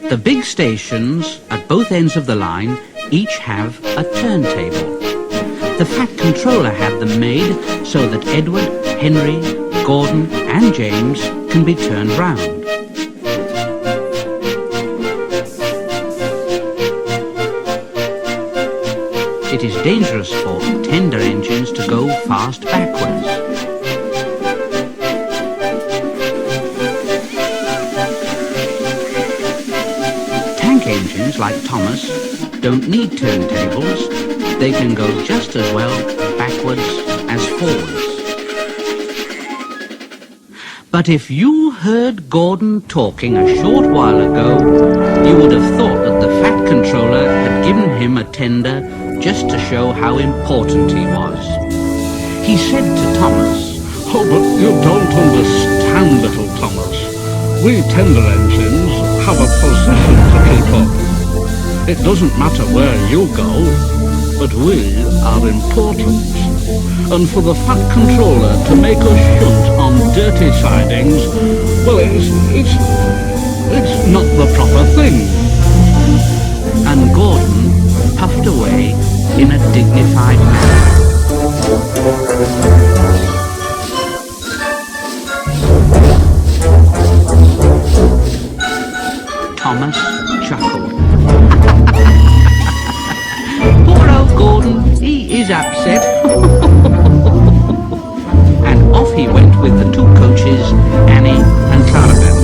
The big stations at both ends of the line each have a turntable. The Fat Controller had them made so that Edward, Henry, Gordon and James can be turned round. It is dangerous for tender engines to go fast backwards. Engines like Thomas don't need turntables. They can go just as well backwards as forwards. But if you heard Gordon talking a short while ago, you would have thought that the Fat Controller had given him a tender just to show how important he was. He said to Thomas, "Oh, but you don't understand, little Thomas. We tender engines have a position to keep up. It doesn't matter where you go, but we are important. And for the Fat Controller to make us shunt on dirty sidings, well, it's not the proper thing." And Gordon puffed away in a dignified manner. Thomas chuckled. Poor old Gordon, he is upset. And off he went with the two coaches, Annie and Caravan.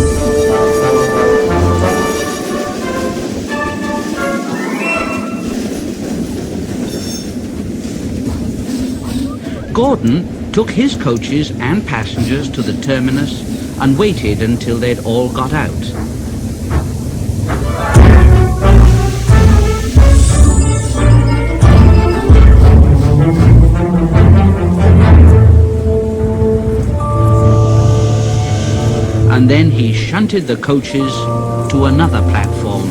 Gordon took his coaches and passengers to the terminus and waited until they'd all got out. And then he shunted the coaches to another platform.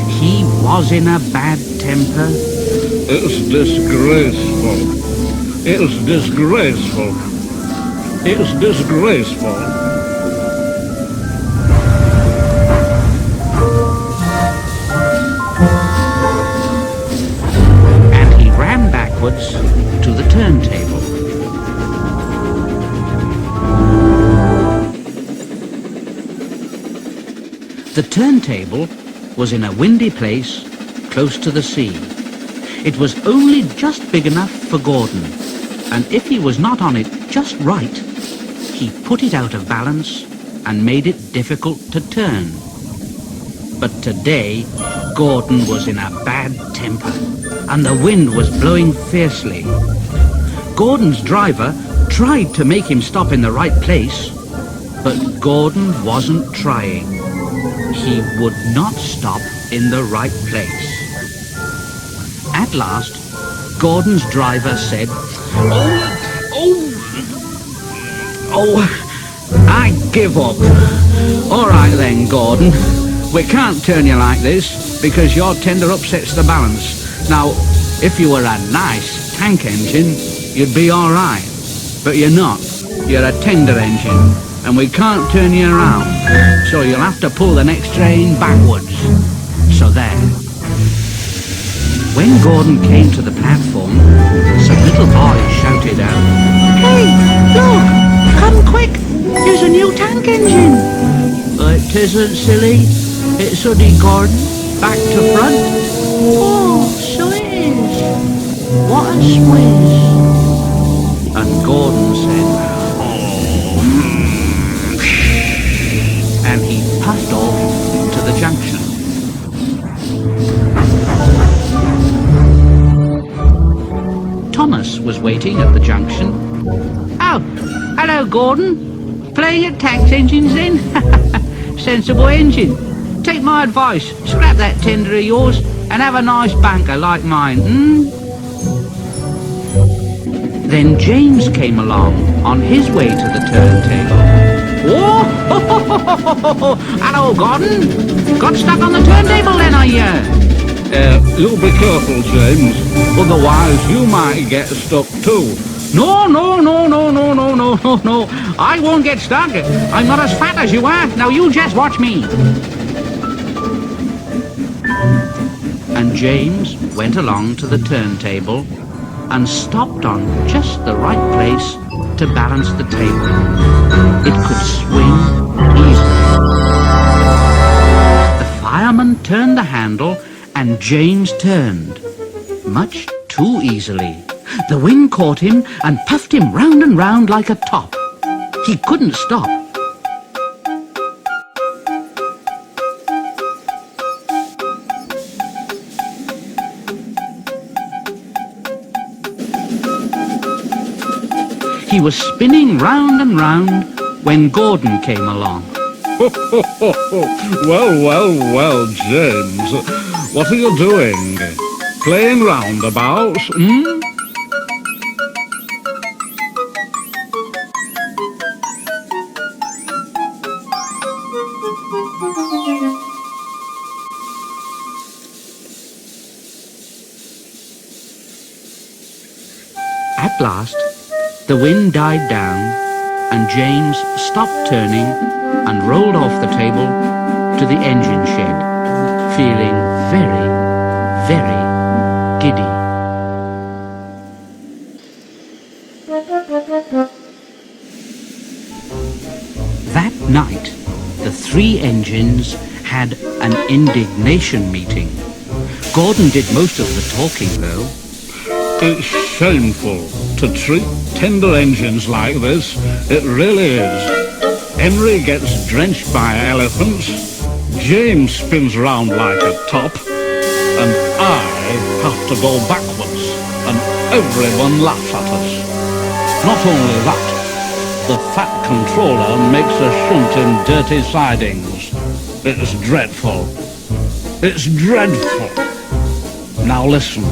He was in a bad temper. "It's disgraceful. It's disgraceful. It's disgraceful." And he ran backwards to the turntable. The turntable was in a windy place close to the sea. It was only just big enough for Gordon, and if he was not on it just right, he put it out of balance and made it difficult to turn. But today, Gordon was in a bad temper, and the wind was blowing fiercely. Gordon's driver tried to make him stop in the right place, but Gordon wasn't trying. He would not stop in the right place. At last, Gordon's driver said, Oh, I give up. All right then, Gordon. We can't turn you like this because your tender upsets the balance. Now, if you were a nice tank engine, you'd be all right. But you're not. You're a tender engine, and we can't turn you around. So you'll have to pull the next train backwards. So there. When Gordon came to the platform, some little boys shouted out, "Hey, look! Come quick! There's a new tank engine!" "It isn't, silly. It's only Gordon, back to front." "Oh, so it is. What a squeeze!" And Gordon said, "Oh, and he puffed off to the junction. waiting at the junction. Oh, hello, Gordon. Playing at tax engines then? Sensible engine. Take my advice, scrap that tender of yours and have a nice banker like mine, Then James came along on his way to the turntable. Whoa! Hello, Gordon. Got stuck on the turntable then, I hear. You be careful, James. Otherwise you might get stuck too. No. I won't get stuck. I'm not as fat as you are. Now you just watch me. And James went along to the turntable and stopped on just the right place to balance the table. It could swing easily. The fireman turned the handle and James turned, much too easily. The wind caught him and puffed him round and round like a top. He couldn't stop. He was spinning round and round when Gordon came along. Well, James. What are you doing? Playing roundabouts, At last, the wind died down and James stopped turning and rolled off the table to the engine shed, feeling very, very giddy. That night, the three engines had an indignation meeting. Gordon did most of the talking, though. It's shameful to treat tender engines like this. It really is. Henry gets drenched by elephants, James spins round like a top, and I have to go backwards, and everyone laughs at us. Not only that, the fat controller makes us shunt in dirty sidings. It's dreadful. It's dreadful. Now listen.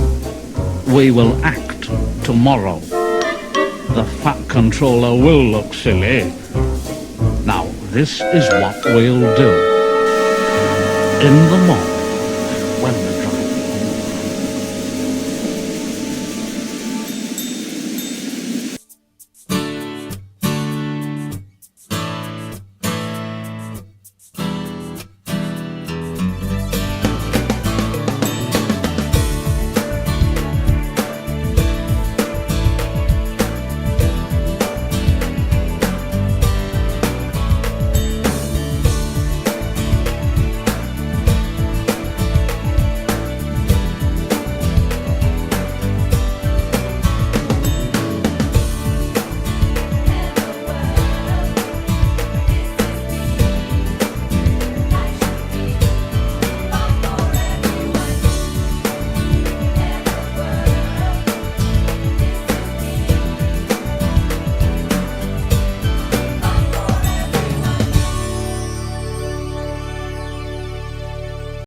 We will act tomorrow. The fat controller will look silly. Now, this is what we'll do. In the morning, when the